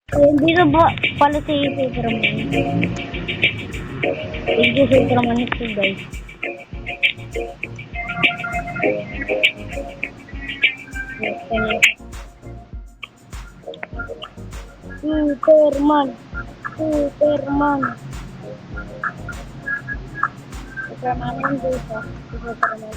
Hindi na ba pala si Superman? Hindi Superman ito guys. Superman. Superman. Superman dito. Superman.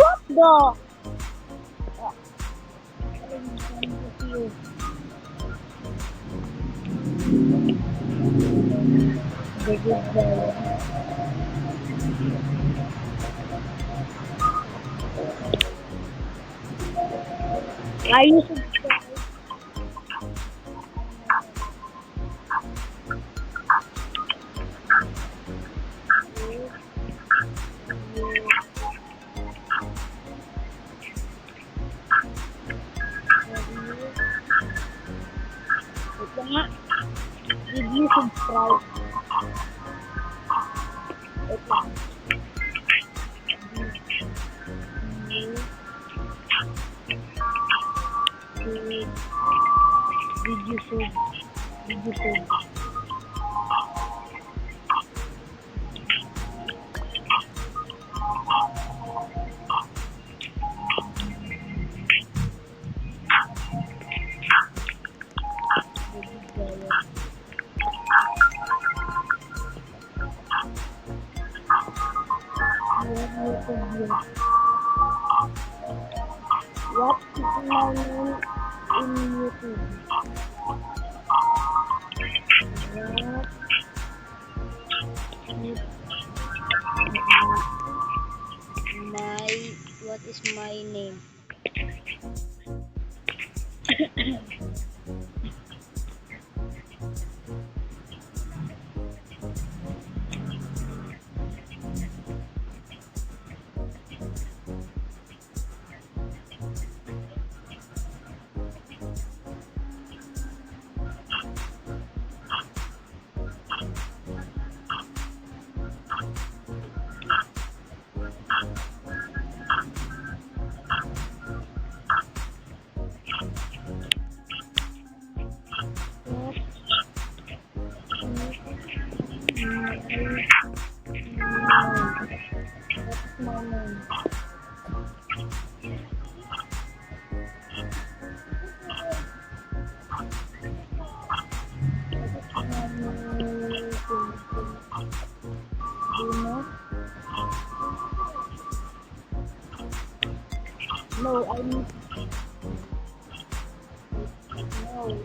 What are you subscribed? Did you subscribe? Did you sub? What is my name in YouTube? What is my name? No, I need. No.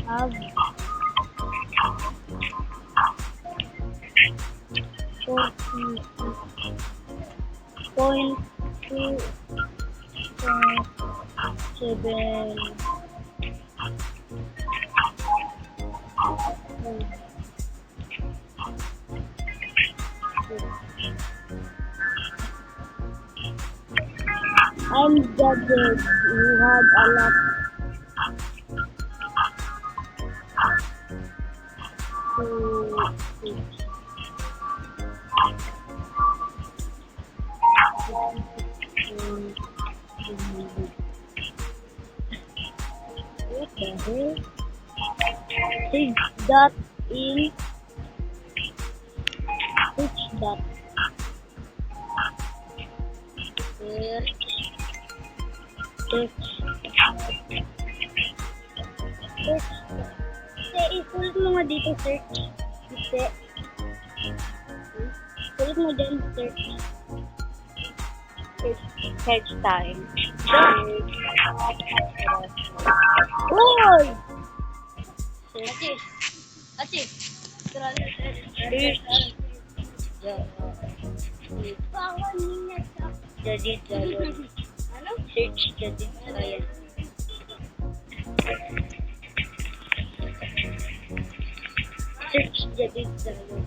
Have 46.2.7. I'm judged. We had a lot. What the hell? 6 dot in 6 dot. Search. Isulit mo nga dito search. Isulit mo dyan search. Search time. Uy! Ate. Jadi jalur. Ano? Search jadi ayan. Search jadi jalur.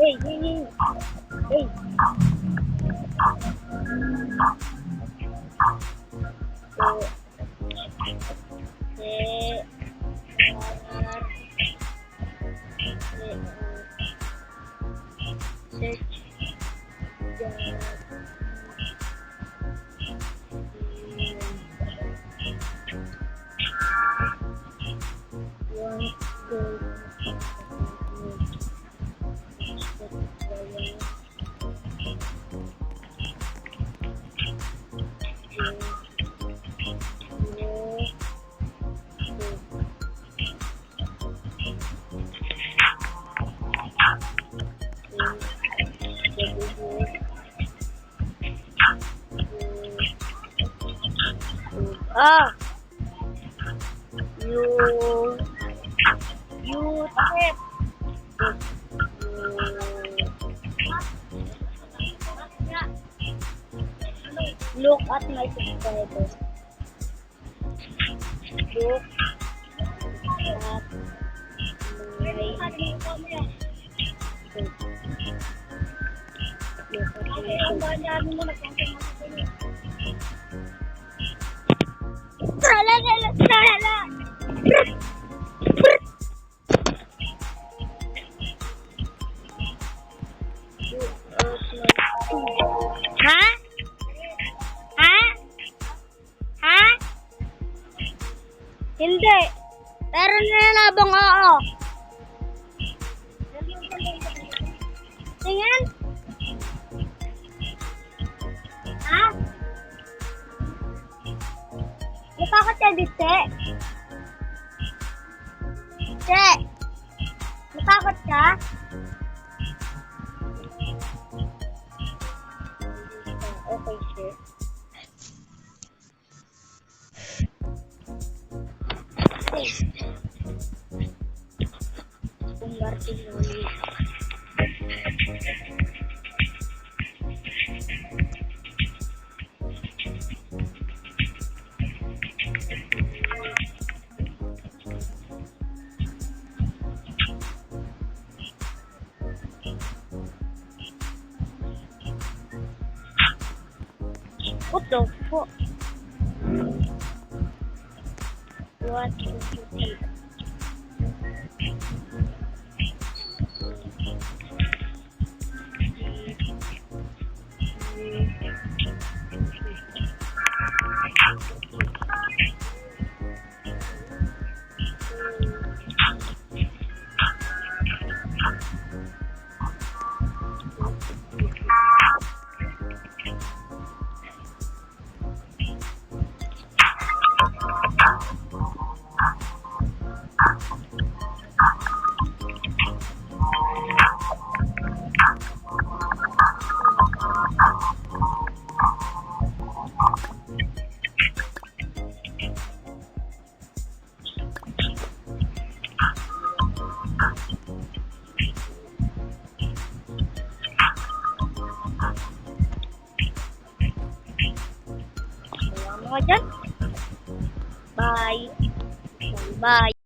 Hey, hey, hey. Hey. Ah, you tip. Look at my subscribers. Look at Ha? Ha? Ha? Hindi. Pero nilalabang oo. Tingin? Ha? Napakot ka dito? Che! Napakot ka? Okay, sure. Kung Martin Loli. What the fuck? What is it? Mga dyan. Bye. Bye.